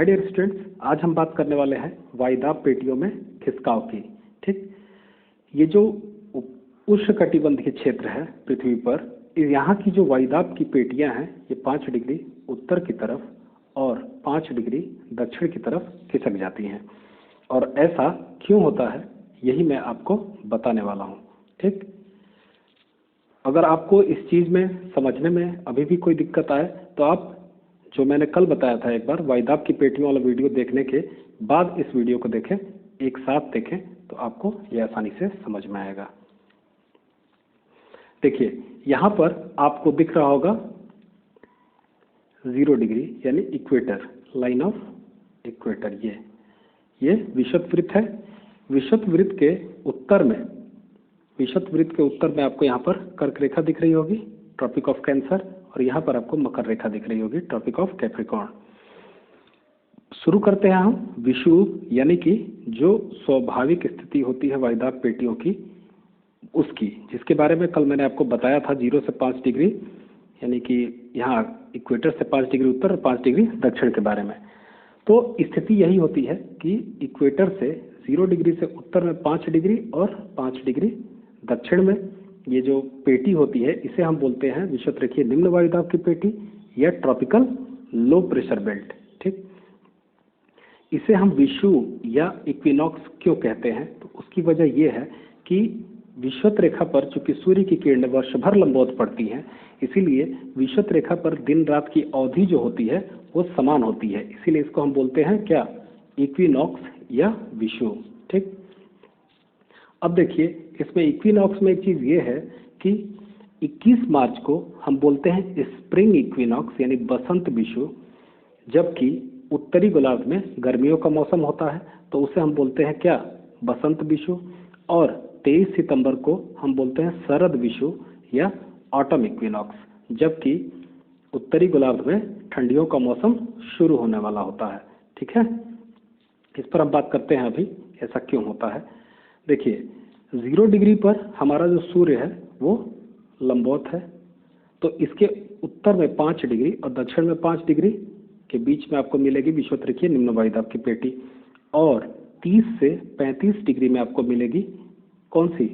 Dear students, आज हम बात करने वाले हैं वायुदाब पेटियों में खिसकाव की। ठीक, ये जो उष्णकटिबंधीय क्षेत्र है पृथ्वी पर, यहाँ की जो वायुदाब की पेटियां हैं ये 5 डिग्री उत्तर की तरफ और 5 डिग्री दक्षिण की तरफ खिसक जाती हैं। और ऐसा क्यों होता है यही मैं आपको बताने वाला हूँ। ठीक, अगर आपको इस चीज़ में समझने में अभी भी कोई दिक्कत आए तो आप जो मैंने कल बताया था एक बार वायुदाब की पेटियों वाला वीडियो देखने के बाद इस वीडियो को देखें, एक साथ देखें तो आपको यह आसानी से समझ में आएगा। देखिए यहाँ पर आपको दिख रहा होगा 0 डिग्री यानी इक्वेटर, लाइन ऑफ इक्वेटर। ये विषुवत वृत्त है। विषुवत वृत्त के उत्तर में आपको यहाँ पर कर्क रेखा दिख रही होगी, ट्रॉपिक ऑफ कैंसर, और यहाँ पर आपको मकर रेखा दिख रही होगी, ट्रॉपिक ऑफ कैप्रिकॉर्न। शुरू करते हैं हम विषुव यानी कि जो स्वाभाविक स्थिति होती है वायुदाब पेटियों की, उसकी, जिसके बारे में कल मैंने आपको बताया था 0 से 5 डिग्री यानी कि यहाँ इक्वेटर से 5 डिग्री उत्तर और 5 डिग्री दक्षिण के बारे में। तो स्थिति यही होती है कि इक्वेटर से 0 डिग्री से उत्तर में 5 डिग्री और 5 डिग्री दक्षिण में ये जो पेटी होती है इसे हम बोलते हैं विषुवत रेखीय निम्न वायुदाब की पेटी या ट्रॉपिकल लो प्रेशर बेल्ट। ठीक, इसे हम विषुव या इक्विनॉक्स क्यों कहते हैं, तो उसकी वजह यह है कि विषुवत रेखा पर चूंकि सूर्य की किरणें वर्ष भर लंबवत पड़ती हैं, इसीलिए विषुवत रेखा पर दिन रात की अवधि जो होती है वो समान होती है, इसीलिए इसको हम बोलते हैं क्या, इक्विनॉक्स या विषुव। ठीक, अब देखिए इसमें इक्विनॉक्स में एक चीज़ ये है कि 21 मार्च को हम बोलते हैं स्प्रिंग इक्विनॉक्स यानी बसंत विषुव, जबकि उत्तरी गोलार्ध में गर्मियों का मौसम होता है तो उसे हम बोलते हैं क्या, बसंत विषुव। और 23 सितंबर को हम बोलते हैं शरद विषुव या ऑटम इक्विनॉक्स, जबकि उत्तरी गोलार्ध में ठंडियों का मौसम शुरू होने वाला होता है। ठीक है, इस पर हम बात करते हैं अभी ऐसा क्यों होता है। देखिए 0 डिग्री पर हमारा जो सूर्य है वो लंबवत है, तो इसके उत्तर में 5 डिग्री और दक्षिण में 5 डिग्री के बीच में आपको मिलेगी विषुवत रेखीय निम्न वायुदाब की पेटी, और 30 से 35 डिग्री में आपको मिलेगी कौन सी,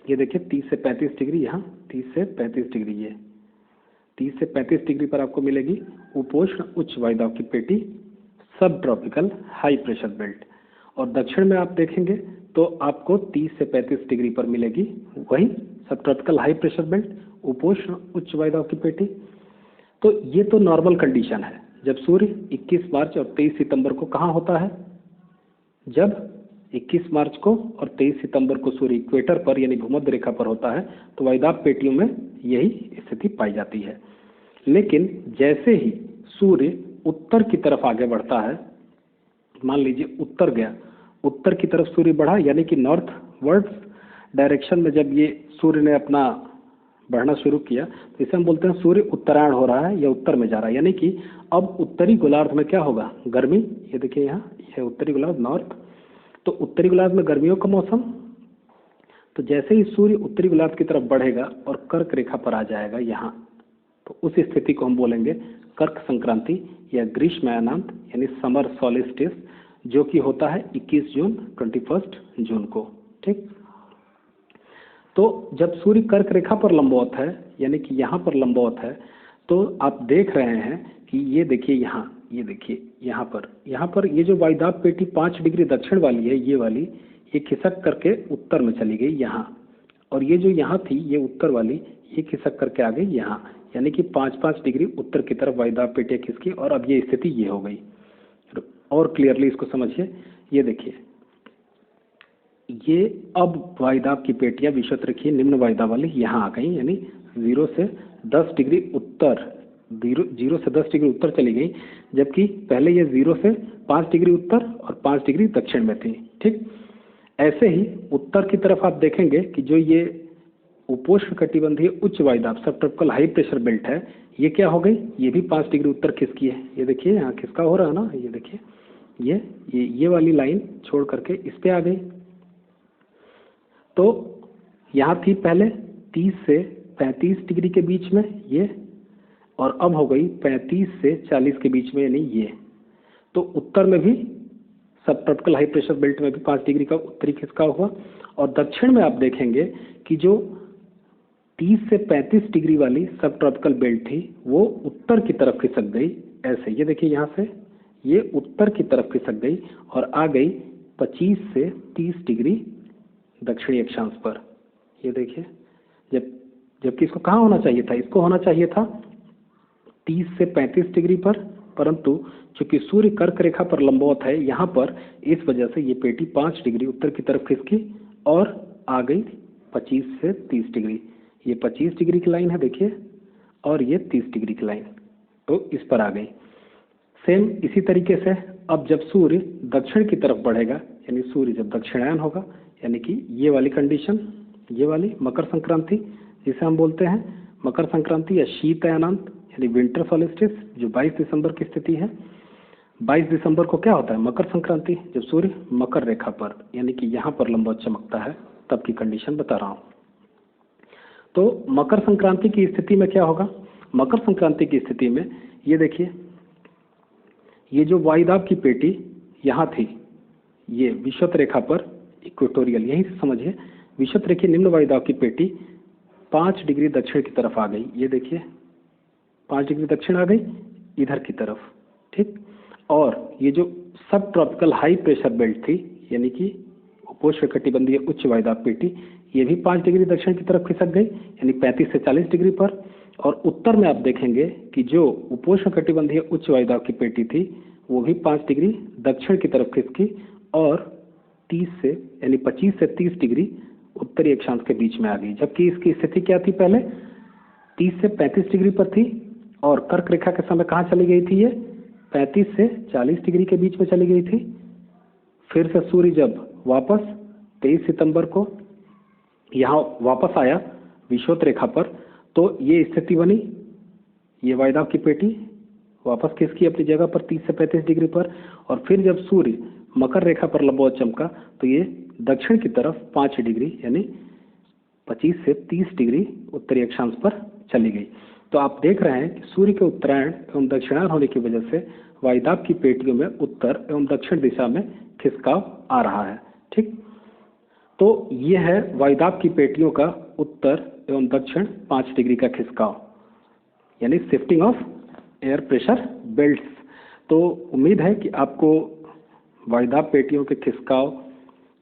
ये देखिए 30 से 35 डिग्री, यहाँ 30 से 35 डिग्री, ये 30 से 35 डिग्री पर आपको मिलेगी उपोष्ण उच्च वायुदाब की पेटी सब ट्रॉपिकल हाई प्रेशर बेल्ट, और दक्षिण में आप देखेंगे तो आपको 30 से 35 डिग्री पर मिलेगी वही सब ट्रॉपिकल हाई प्रेशर बेल्ट उपोष्ण उच्च वायुदाब की पेटी। तो ये तो नॉर्मल कंडीशन है जब सूर्य 21 मार्च और 23 सितंबर को कहाँ होता है, जब 21 मार्च को और 23 सितंबर को सूर्य इक्वेटर पर यानी भूमध्य रेखा पर होता है तो वायुदाब पेटियों में यही स्थिति पाई जाती है। लेकिन जैसे ही सूर्य उत्तर की तरफ आगे बढ़ता है, मान लीजिए उत्तर गया, उत्तर की तरफ सूर्य बढ़ा यानी कि नॉर्थ वर्ड डायरेक्शन में जब ये सूर्य ने अपना बढ़ना शुरू किया तो इसे हम बोलते हैं सूर्य उत्तरायण हो रहा है या उत्तर में जा रहा है, यानी कि अब उत्तरी गोलार्ध में क्या होगा, गर्मी। ये देखिए यहाँ यह उत्तरी गोलार्ध नॉर्थ, तो उत्तरी गोलार्ध में गर्मियों का मौसम। तो जैसे ही सूर्य उत्तरी गोलार्ध की तरफ बढ़ेगा और कर्क रेखा पर आ जाएगा यहाँ, तो उस स्थिति को हम बोलेंगे कर्क संक्रांति या ग्रीष्मायानांत यानी समर सॉलिस्टिस, जो कि होता है 21 जून 21 जून को। ठीक, तो जब सूर्य कर्क रेखा पर लंबवत है यानी कि यहाँ पर लंबवत है, तो आप देख रहे हैं कि ये देखिए यहाँ, ये देखिए यहाँ पर ये जो वायुदाब पेटी 5 डिग्री दक्षिण वाली है, ये वाली, ये खिसक करके उत्तर में चली गई यहाँ, और ये जो यहाँ थी ये उत्तर वाली, ये खिसक करके आ गई यहाँ, यानी कि 5-5 डिग्री उत्तर की तरफ वायुदाब पेटियाँ खिसकी, और अब ये स्थिति ये हो गई। और क्लियरली इसको समझिए, ये देखिए ये अब वायुदाब की पेटियाँ विषुवत रेखीय निम्न वायुदाब वाली यहाँ आ गई, यानी 0 से 10 डिग्री उत्तर, 0 से 10 डिग्री उत्तर चली गई, जबकि पहले ये 0 से 5 डिग्री उत्तर और 5 डिग्री दक्षिण में थी। ठीक, ऐसे ही उत्तर की तरफ आप देखेंगे कि जो ये उपोष्ण कटिबंधीय उच्च वायुदाब सब ट्रॉपिकल हाई प्रेशर बेल्ट है, ये क्या हो गई, ये भी 5 डिग्री उत्तर खिसकी है। ये देखिए यहाँ खिसका हो रहा है ना, ये देखिए ये वाली लाइन छोड़ करके इस पे आ गई। तो यहाँ थी पहले 30 से 35 डिग्री के बीच में ये, और अब हो गई 35 से 40 के बीच में, यानी ये। तो उत्तर में भी सब ट्रॉपिकल हाई प्रेशर बेल्ट में भी 5 डिग्री का उत्तरी खिसकाव हुआ, और दक्षिण में आप देखेंगे कि जो 30 से 35 डिग्री वाली सब ट्रॉपिकल बेल्ट थी वो उत्तर की तरफ खिसक गई। ऐसे ये देखिए, यहाँ से ये उत्तर की तरफ खिसक गई और आ गई 25 से 30 डिग्री दक्षिणी अक्षांश पर। ये देखिए, जबकि इसको कहाँ होना चाहिए था, इसको होना चाहिए था 30 से 35 डिग्री पर, परंतु चूंकि सूर्य कर्क रेखा पर लंबवत है यहाँ पर, इस वजह से ये पेटी 5 डिग्री उत्तर की तरफ खिसकी और आ गई 25 से 30 डिग्री। ये 25 डिग्री की लाइन है देखिए, और ये 30 डिग्री की लाइन, तो इस पर आ गई। सेम इसी तरीके से अब जब सूर्य दक्षिण की तरफ बढ़ेगा, यानी सूर्य जब दक्षिणायन होगा, यानी कि ये वाली कंडीशन, ये वाली मकर संक्रांति जिसे हम बोलते हैं मकर संक्रांति या शीतयानांत यानी विंटर सॉल्स्टिस, जो 22 दिसंबर की स्थिति है। 22 दिसंबर को क्या होता है, मकर संक्रांति, जब सूर्य मकर रेखा पर यानी कि यहाँ पर लंबवत चमकता है, तब की कंडीशन बता रहा हूँ। तो मकर संक्रांति की स्थिति में क्या होगा, मकर संक्रांति की स्थिति में ये देखिए, ये जो वायुदाब की पेटी यहाँ थी, ये विषुवत रेखा पर इक्वेटोरियल, यहीं से समझिए, विषुवत रेखीय निम्न वायुदाब की पेटी 5 डिग्री दक्षिण की तरफ आ गई। ये देखिए 5 डिग्री दक्षिण आ गई इधर की तरफ, ठीक। और ये जो सब ट्रॉपिकल हाई प्रेशर बेल्ट थी, यानी कि उपोष्णकटिबंधीय उच्च वायुदाब पेटी, ये भी 5 डिग्री दक्षिण की तरफ खिसक गई, यानी 35 से 40 डिग्री पर। और उत्तर में आप देखेंगे कि जो उपोष्णकटिबंधीय उच्च वायुदाब की पेटी थी वो भी 5 डिग्री दक्षिण की तरफ खिसकी और 30 से यानी 25 से 30 डिग्री उत्तरी अक्षांश के बीच में आ गई। जबकि इसकी स्थिति क्या थी, पहले 30 से 35 डिग्री पर थी और कर्क रेखा के समय कहाँ चली गई थी, ये 35 से 40 डिग्री के बीच में चली गई थी। फिर से सूर्य जब वापस 23 सितंबर को यहाँ वापस आया विषुवत रेखा पर, तो ये स्थिति बनी, ये वायुदाब की पेटी वापस खिसकी अपनी जगह पर 30 से 35 डिग्री पर। और फिर जब सूर्य मकर रेखा पर लंबवत चमका तो ये दक्षिण की तरफ 5 डिग्री यानी 25 से 30 डिग्री उत्तरी अक्षांश पर चली गई। तो आप देख रहे हैं कि सूर्य के उत्तरायण एवं दक्षिणायन होने की वजह से वायुदाब की पेटियों में उत्तर एवं दक्षिण दिशा में खिसकाव आ रहा है, ठीक। तो ये है वायुदाब की पेटियों का उत्तर एवं दक्षिण 5 डिग्री का खिसकाव, यानी shifting of air pressure belts. तो उम्मीद है कि आपको वायुदाब पेटियों के खिसकाव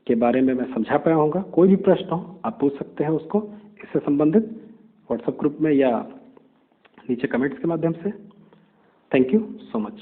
के बारे में मैं समझा पाया होगा। कोई भी प्रश्न हो आप पूछ सकते हैं उसको, इससे संबंधित व्हाट्सएप ग्रुप में या नीचे कमेंट्स के माध्यम से। Thank you so much.